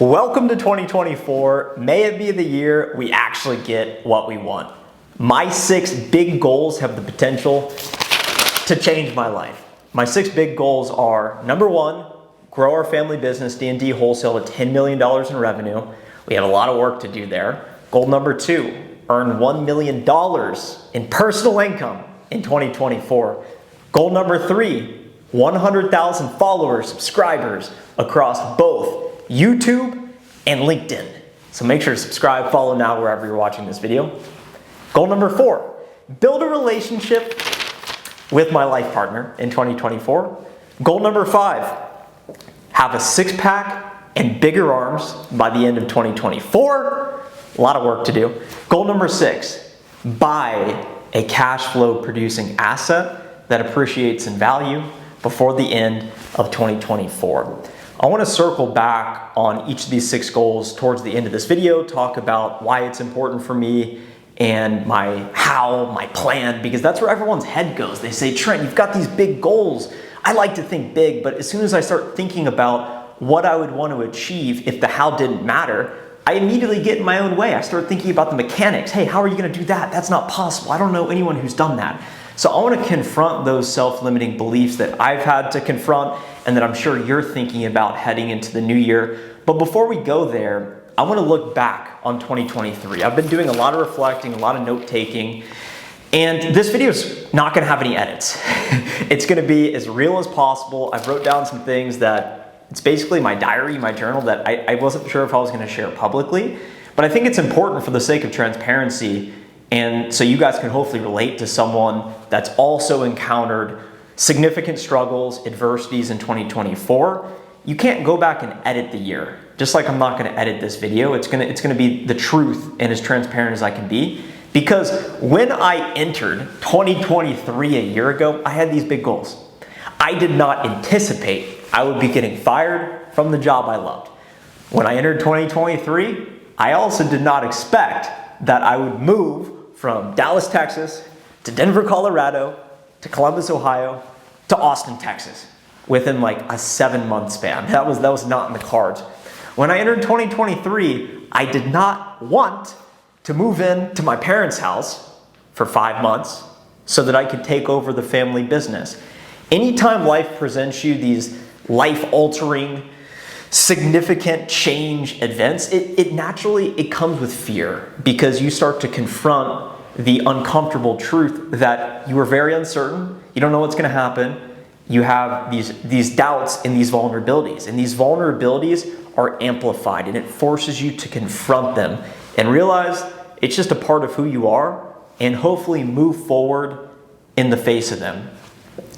Welcome to 2024. May it be the year we actually get what we want. My 6 big goals have the potential to change my life. My 6 big goals are: number 1, grow our family business, D&D Wholesale, to $10 million in revenue. We have a lot of work to do there. Goal number 2, earn $1 million in personal income in 2024. Goal number 3, 100,000 followers, subscribers across both YouTube and LinkedIn. So make sure to subscribe, follow now wherever you're watching this video. Goal number 4, build a relationship with my life partner in 2024. Goal number 5, have a 6-pack and bigger arms by the end of 2024. A lot of work to do. Goal number 6, buy a cash flow producing asset that appreciates in value before the end of 2024. I want to circle back on each of these 6 goals towards the end of this video, talk about why it's important for me and my plan, because that's where everyone's head goes. They say, Trent, you've got these big goals. I like to think big, but as soon as I start thinking about what I would want to achieve if the how didn't matter, I immediately get in my own way. I start thinking about the mechanics. Hey, how are you going to do that? That's not possible. I don't know anyone who's done that. So I want to confront those self-limiting beliefs that I've had to confront and that I'm sure you're thinking about heading into the new year. But before we go there, I want to look back on 2023. I've been doing a lot of reflecting, a lot of note-taking, and this video is not going to have any edits. It's going to be as real as possible. I've wrote down some things that it's basically my diary, my journal, that I wasn't sure if I was going to share publicly, but I think it's important for the sake of transparency, and so you guys can hopefully relate to someone that's also encountered significant struggles, adversities in 2024. You can't go back and edit the year. Just like I'm not going to edit this video, it's going to be the truth and as transparent as I can be. Because when I entered 2023 a year ago, I had these big goals. I did not anticipate I would be getting fired from the job I loved. When I entered 2023, I also did not expect that I would move from Dallas, Texas, to Denver, Colorado, to Columbus, Ohio, to Austin, Texas, within like a 7-month span. That was not in the cards. When I entered 2023, I did not want to move in to my parents' house for 5 months so that I could take over the family business. Anytime life presents you these life-altering, significant change events, it naturally comes with fear, because you start to confront the uncomfortable truth that you are very uncertain, you don't know what's going to happen, you have these doubts and these vulnerabilities, and these vulnerabilities are amplified, and it forces you to confront them and realize it's just a part of who you are, and hopefully move forward in the face of them.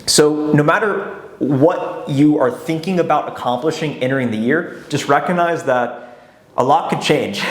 So no matter what you are thinking about accomplishing entering the year, just recognize that a lot could change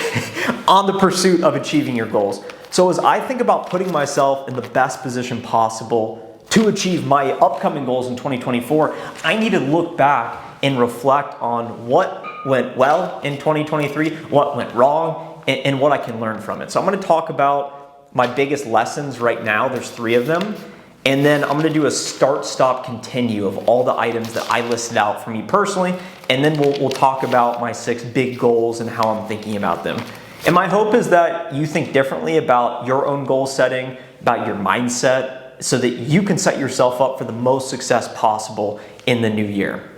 on the pursuit of achieving your goals. So as I think about putting myself in the best position possible to achieve my upcoming goals in 2024, I need to look back and reflect on what went well in 2023, what went wrong, and what I can learn from it. So I'm going to talk about my biggest lessons right now. There's 3 of them. And then I'm going to do a start, stop, continue of all the items that I listed out for me personally. And then we'll talk about my 6 big goals and how I'm thinking about them. And my hope is that you think differently about your own goal setting, about your mindset, so that you can set yourself up for the most success possible in the new year.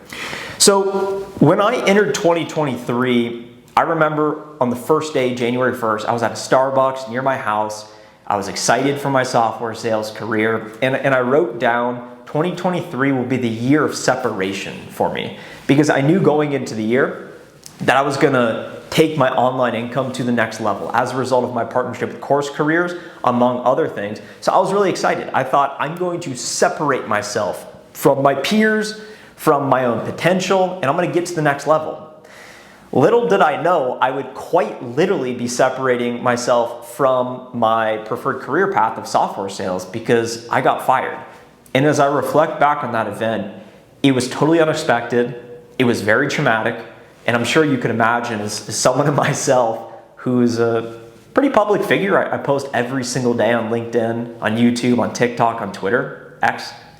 So when I entered 2023, I remember on the first day, January 1st, I was at a Starbucks near my house. I was excited for my software sales career, and I wrote down 2023 will be the year of separation for me, because I knew going into the year that I was going to take my online income to the next level as a result of my partnership with Course Careers, among other things. So I was really excited. I thought, I'm going to separate myself from my peers, from my own potential, and I'm going to get to the next level. Little did I know I would quite literally be separating myself from my preferred career path of software sales, because I got fired. And as I reflect back on that event, it was totally unexpected. It was very traumatic. And I'm sure you can imagine, as someone of myself who's a pretty public figure, I post every single day on LinkedIn, on YouTube, on TikTok, on Twitter,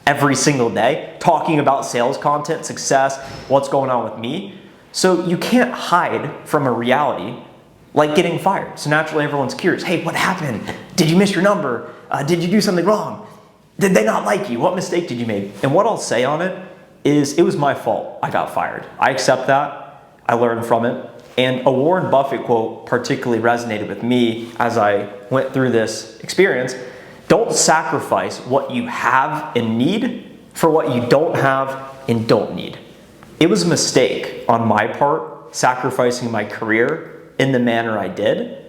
every single day, talking about sales content, success, what's going on with me. So you can't hide from a reality like getting fired. So naturally everyone's curious. Hey, what happened? Did you miss your number? Did you do something wrong? Did they not like you? What mistake did you make? And what I'll say on it is it was my fault I got fired. I accept that. I learned from it. And a Warren Buffett quote particularly resonated with me as I went through this experience. Don't sacrifice what you have and need for what you don't have and don't need. It was a mistake on my part, sacrificing my career in the manner I did.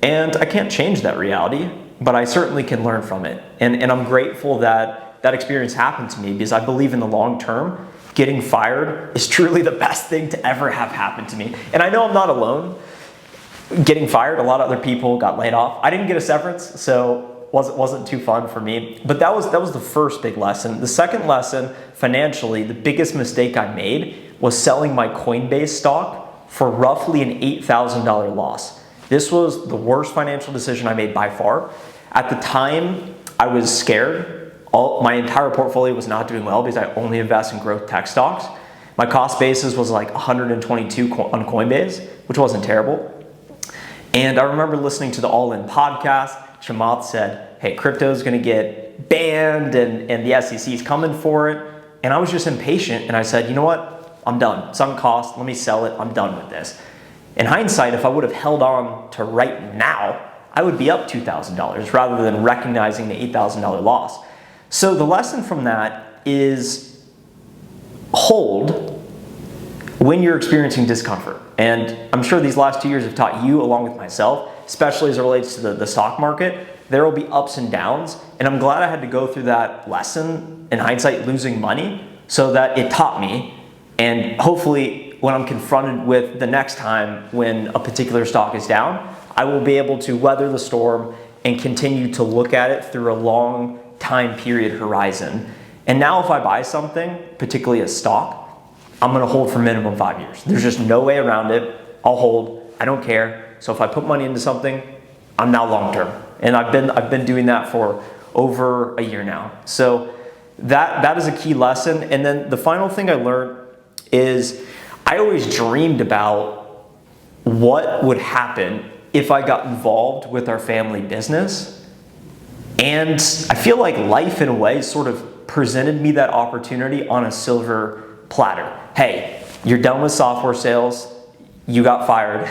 And I can't change that reality, but I certainly can learn from it. And I'm grateful that that experience happened to me because I believe in the long term, getting fired is truly the best thing to ever have happened to me. And I know I'm not alone. Getting fired, a lot of other people got laid off. I didn't get a severance, so wasn't too fun for me. But that was the first big lesson. The second lesson, financially, the biggest mistake I made was selling my Coinbase stock for roughly an $8,000 loss. This was the worst financial decision I made by far. At the time, I was scared. My entire portfolio was not doing well because I only invest in growth tech stocks. My cost basis was like 122 on Coinbase, which wasn't terrible. And I remember listening to the All In podcast. Chamath said, hey, crypto is going to get banned and the SEC is coming for it. And I was just impatient and I said, you know what? I'm done. Sunk cost. Let me sell it. I'm done with this. In hindsight, if I would have held on to right now, I would be up $2,000 rather than recognizing the $8,000 loss. So the lesson from that is hold when you're experiencing discomfort. And I'm sure these last 2 years have taught you, along with myself, especially as it relates to the stock market, there will be ups and downs. And I'm glad I had to go through that lesson, in hindsight, losing money, so that it taught me. And hopefully when I'm confronted with the next time when a particular stock is down, I will be able to weather the storm and continue to look at it through a long time period horizon. And now if I buy something, particularly a stock, I'm gonna hold for minimum 5 years. There's just no way around it. I'll hold, I don't care. So if I put money into something, I'm now long-term. And I've been doing that for over a year now. So that is a key lesson. And then the final thing I learned is I always dreamed about what would happen if I got involved with our family business. And I feel like life in a way sort of presented me that opportunity on a silver platter. Hey, you're done with software sales. You got fired.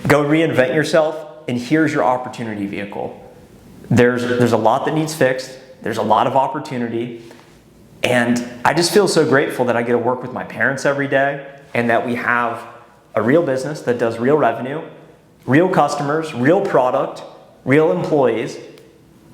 Go reinvent yourself, and here's your opportunity vehicle. There's a lot that needs fixed. There's a lot of opportunity. And I just feel so grateful that I get to work with my parents every day and that we have a real business that does real revenue, real customers, real product, real employees,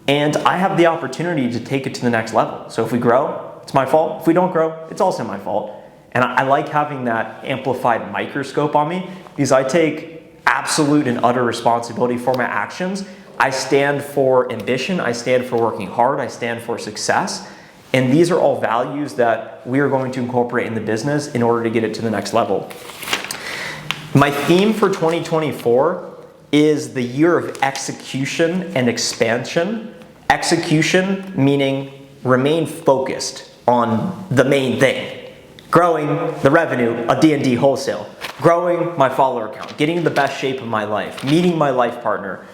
and I have the opportunity to take it to the next level. So if we grow, it's my fault. If we don't grow, it's also my fault. And I like having that amplified microscope on me because I take absolute and utter responsibility for my actions. I stand for ambition. I stand for working hard. I stand for success. And these are all values that we are going to incorporate in the business in order to get it to the next level. My theme for 2024 is the year of execution and expansion. Execution meaning remain focused on the main thing. Growing the revenue of D&D wholesale. Growing my follower count. Getting in the best shape of my life. Meeting my life partner.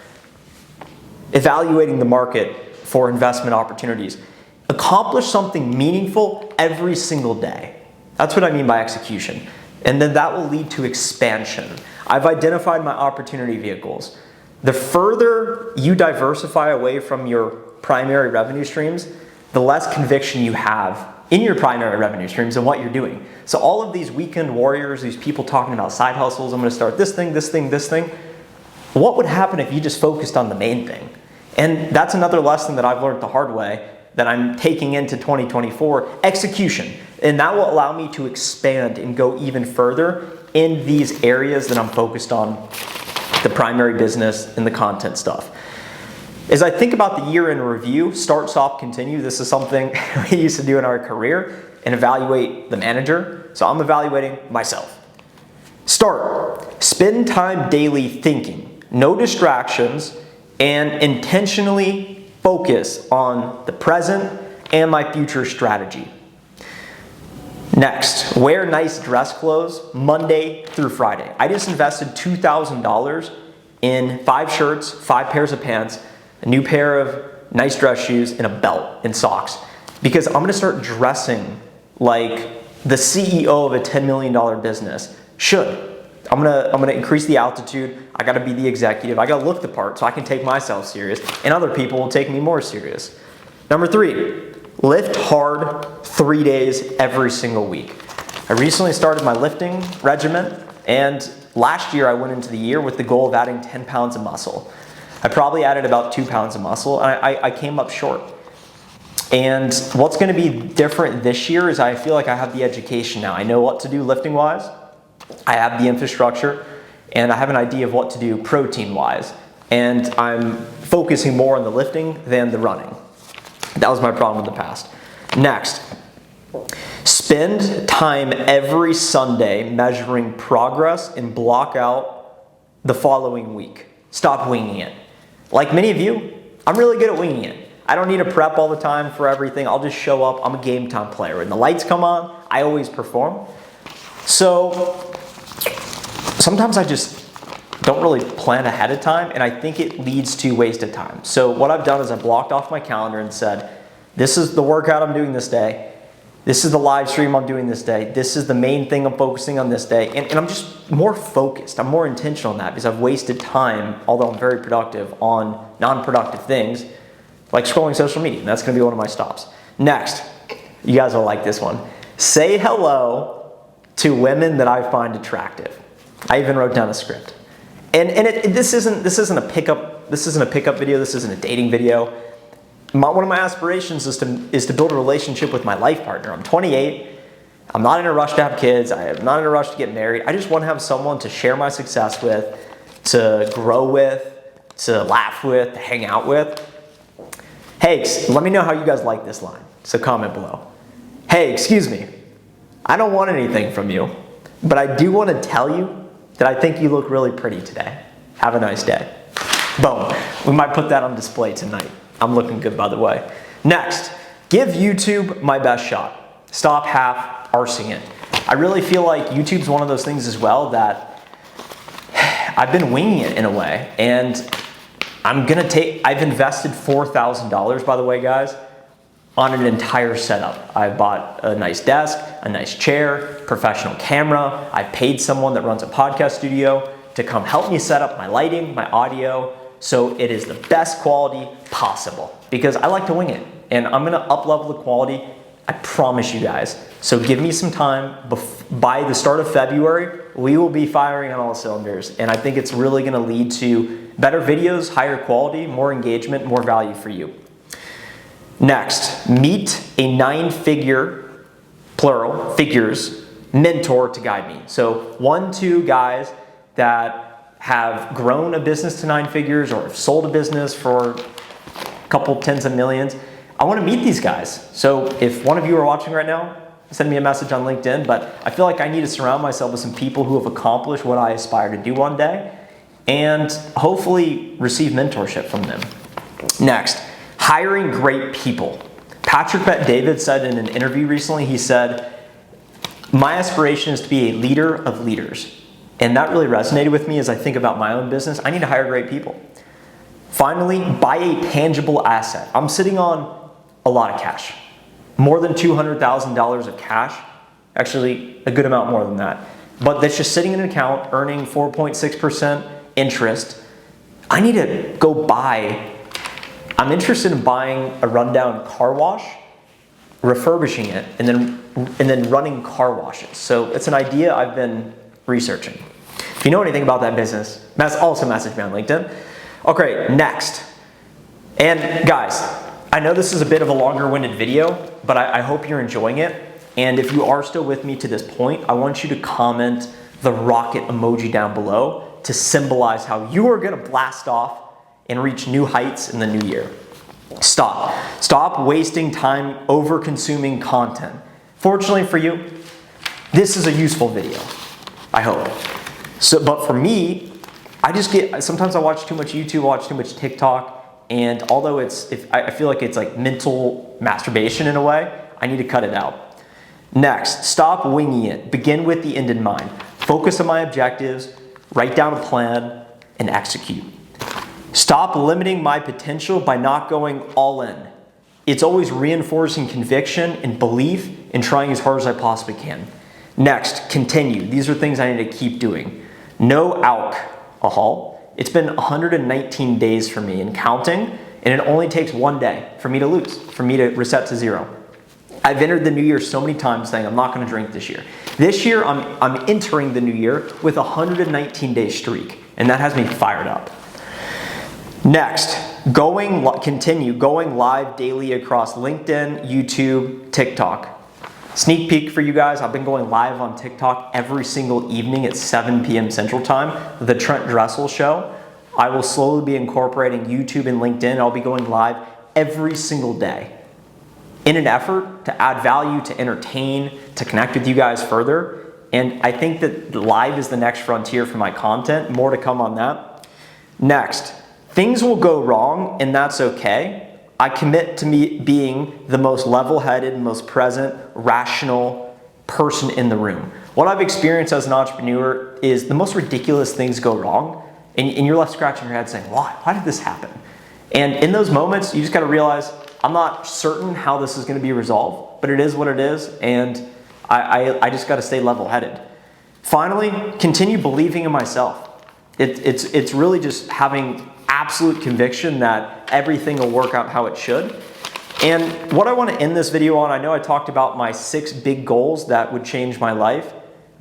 Evaluating the market for investment opportunities. Accomplish something meaningful every single day. That's what I mean by execution. And then that will lead to expansion. I've identified my opportunity vehicles. The further you diversify away from your primary revenue streams, the less conviction you have in your primary revenue streams and what you're doing. So all of these weekend warriors, these people talking about side hustles, I'm gonna start this thing, this thing, this thing. What would happen if you just focused on the main thing? And that's another lesson that I've learned the hard way that I'm taking into 2024, execution. And that will allow me to expand and go even further in these areas that I'm focused on, the primary business and the content stuff. As I think about the year in review, start, stop, continue. This is something we used to do in our career and evaluate the manager. So I'm evaluating myself. Start, spend time daily thinking, no distractions, and intentionally focus on the present and my future strategy. Next, wear nice dress clothes Monday through Friday. I just invested $2,000 in 5 shirts, 5 pairs of pants, a new pair of nice dress shoes, and a belt and socks. Because I'm gonna start dressing like the CEO of a $10 million business should. I'm gonna increase the altitude. I gotta be the executive. I gotta look the part so I can take myself serious, and other people will take me more serious. Number 3, lift hard 3 days every single week. I recently started my lifting regimen, and last year I went into the year with the goal of adding 10 pounds of muscle. I probably added about 2 pounds of muscle, and I came up short. And what's gonna be different this year is I feel like I have the education now. I know what to do lifting-wise, I have the infrastructure, and I have an idea of what to do protein-wise. And I'm focusing more on the lifting than the running. That was my problem in the past. Next, spend time every Sunday measuring progress and block out the following week. Stop winging it. Like many of you, I'm really good at winging it. I don't need to prep all the time for everything. I'll just show up. I'm a game time player. When the lights come on, I always perform. So sometimes I just don't really plan ahead of time, and I think it leads to wasted time. So what I've done is I blocked off my calendar and said, this is the workout I'm doing this day. This is the live stream I'm doing this day. This is the main thing I'm focusing on this day. And I'm just more focused. I'm more intentional on that because I've wasted time, although I'm very productive, on non-productive things like scrolling social media. And that's gonna be one of my stops. Next, you guys will like this one. Say hello to women that I find attractive. I even wrote down a script. And this isn't a pickup video, this isn't a dating video. One of my aspirations is to build a relationship with my life partner. I'm 28. I'm not in a rush to have kids. I'm not in a rush to get married. I just want to have someone to share my success with, to grow with, to laugh with, to hang out with. Hey, let me know how you guys like this line. So comment below. Hey, excuse me. I don't want anything from you, but I do want to tell you that I think you look really pretty today. Have a nice day. Boom. We might put that on display tonight. I'm looking good, by the way. Next, give YouTube my best shot. Stop half-arsing it. I really feel like YouTube's one of those things as well that I've been winging it in a way, and I've invested $4,000, by the way, guys, on an entire setup. I bought a nice desk, a nice chair, professional camera. I paid someone that runs a podcast studio to come help me set up my lighting, my audio, so it is the best quality possible because I like to wing it, and I'm gonna up-level the quality, I promise you guys. So give me some time. By the start of February, we will be firing on all cylinders, and I think it's really gonna lead to better videos, higher quality, more engagement, more value for you. Next, meet a 9-figure, plural, figures, mentor to guide me. So 1-2 guys that have grown a business to 9 figures or have sold a business for a couple tens of millions. I want to meet these guys. So if one of you are watching right now, send me a message on LinkedIn, but I feel like I need to surround myself with some people who have accomplished what I aspire to do one day and hopefully receive mentorship from them. Next, hiring great people. Patrick Bet-David said in an interview recently, he said, my aspiration is to be a leader of leaders. And that really resonated with me as I think about my own business. I need to hire great people. Finally, buy a tangible asset. I'm sitting on a lot of cash. More than $200,000 of cash. Actually, a good amount more than that. But that's just sitting in an account earning 4.6% interest. I need to go buy. I'm interested in buying a rundown car wash, refurbishing it, and then running car washes. So it's an idea I've been researching. If you know anything about that business, also message me on LinkedIn. Okay, next. And guys, I know this is a bit of a longer-winded video, but I hope you're enjoying it. And if you are still with me to this point, I want you to comment the rocket emoji down below to symbolize how you are gonna blast off and reach new heights in the new year. Stop wasting time over-consuming content. Fortunately for you, this is a useful video. I hope. But for me, sometimes I watch too much YouTube, watch too much TikTok, and although I feel like it's like mental masturbation in a way, I need to cut it out. Next, stop winging it. Begin with the end in mind. Focus on my objectives, write down a plan, and execute. Stop limiting my potential by not going all in. It's always reinforcing conviction and belief and trying as hard as I possibly can. Next, continue. These are things I need to keep doing. No alcohol. It's been 119 days for me and counting, and it only takes one day for me to lose, for me to reset to zero. I've entered the new year so many times saying I'm not going to drink this year. This year, I'm entering the new year with a 119-day streak, and that has me fired up. Next, continue going live daily across LinkedIn, YouTube, TikTok. Sneak peek for you guys, I've been going live on TikTok every single evening at 7 p.m. Central Time, the Trent Dressel Show. I will slowly be incorporating YouTube and LinkedIn. I'll be going live every single day in an effort to add value, to entertain, to connect with you guys further. And I think that live is the next frontier for my content. More to come on that. Next, things will go wrong, and that's okay. I commit to me being the most level-headed, most present, rational person in the room. What I've experienced as an entrepreneur is the most ridiculous things go wrong, and you're left scratching your head saying, why? Why did this happen? And in those moments, you just gotta realize, I'm not certain how this is gonna be resolved, but it is what it is, and I just gotta stay level-headed. Finally, continue believing in myself. It's really just having absolute conviction that everything will work out how it should. And what I want to end this video on, I know I talked about my 6 big goals that would change my life.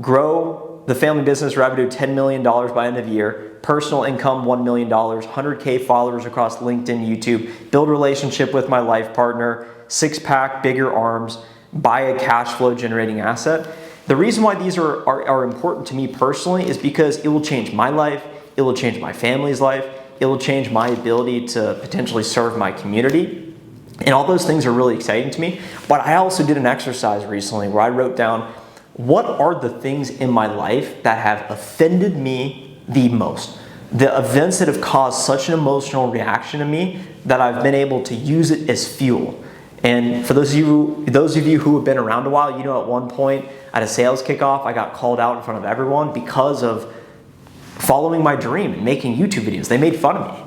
Grow the family business revenue $10 million by end of year, personal income $1 million, 100K followers across LinkedIn, YouTube, build a relationship with my life partner, 6-pack, bigger arms, buy a cash flow generating asset. The reason why these are important to me personally is because it will change my life, it will change my family's life, it will change my ability to potentially serve my community. And all those things are really exciting to me. But I also did an exercise recently where I wrote down, what are the things in my life that have offended me the most? The events that have caused such an emotional reaction to me that I've been able to use it as fuel. And for those of you who have been around a while, you know at one point at a sales kickoff, I got called out in front of everyone because of following my dream and making YouTube videos. They made fun of me.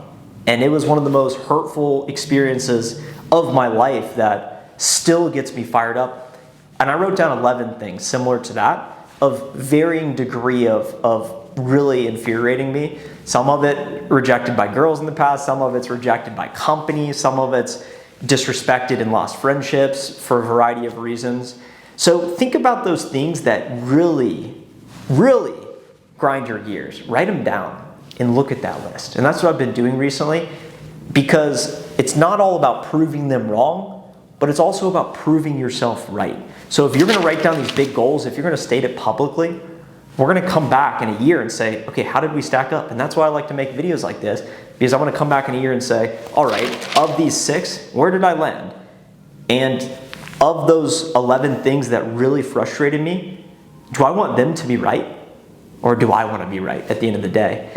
And it was one of the most hurtful experiences of my life that still gets me fired up. And I wrote down 11 things similar to that of varying degree of really infuriating me. Some of it rejected by girls in the past, some of it's rejected by companies, some of it's disrespected and lost friendships for a variety of reasons. So think about those things that really grind your gears. Write them down and look at that list. And that's what I've been doing recently, because it's not all about proving them wrong, but it's also about proving yourself right. So if you're gonna write down these big goals, if you're gonna state it publicly, we're gonna come back in a year and say, okay, how did we stack up? And that's why I like to make videos like this, because I wanna come back in a year and say, all right, of these 6, where did I land? And of those 11 things that really frustrated me, do I want them to be right? Or do I want to be right at the end of the day?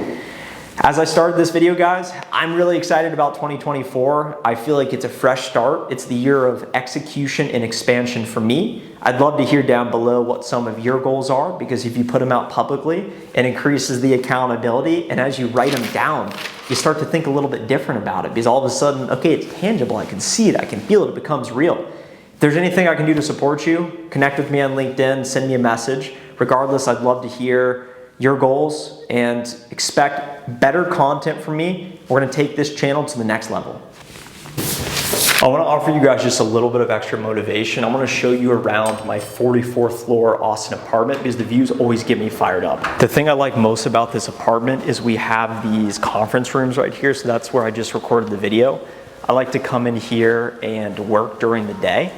As I started this video, guys, I'm really excited about 2024. I feel like it's a fresh start. It's the year of execution and expansion for me. I'd love to hear down below what some of your goals are, because if you put them out publicly, it increases the accountability. And as you write them down, you start to think a little bit different about it, because all of a sudden, okay, it's tangible. I can see it. I can feel it. It becomes real. If there's anything I can do to support you, connect with me on LinkedIn, send me a message. Regardless, I'd love to hear your goals and expect better content from me. We're gonna take this channel to the next level. I wanna offer you guys just a little bit of extra motivation. I wanna show you around my 44th floor Austin apartment, because the views always get me fired up. The thing I like most about this apartment is we have these conference rooms right here, so that's where I just recorded the video. I like to come in here and work during the day.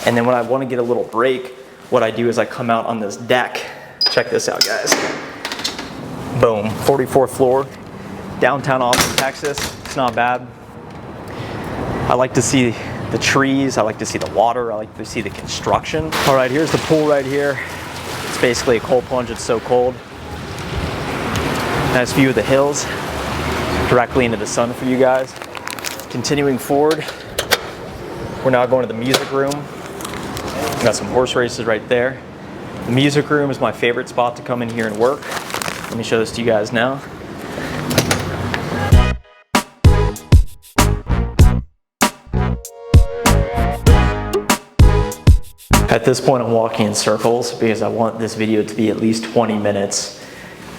And then when I wanna get a little break, what I do is I come out on this deck. Check this out, guys. Boom, 44th floor, downtown Austin, Texas. It's not bad. I like to see the trees, I like to see the water, I like to see the construction. All right, here's the pool right here. It's basically a cold plunge, it's so cold. Nice view of the hills, directly into the sun for you guys. Continuing forward, we're now going to the music room. Got some horse races right there. The music room is my favorite spot to come in here and work. Let me show this to you guys now. At this point, I'm walking in circles because I want this video to be at least 20 minutes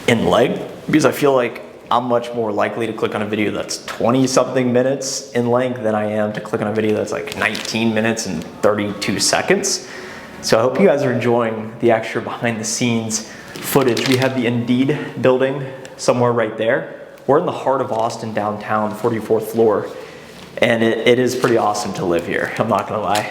in length, because I feel like I'm much more likely to click on a video that's 20 something minutes in length than I am to click on a video that's like 19 minutes and 32 seconds. So I hope you guys are enjoying the extra behind the scenes footage. We have the Indeed building somewhere right there. We're in the heart of Austin, downtown, 44th floor. And it is pretty awesome to live here, I'm not gonna lie.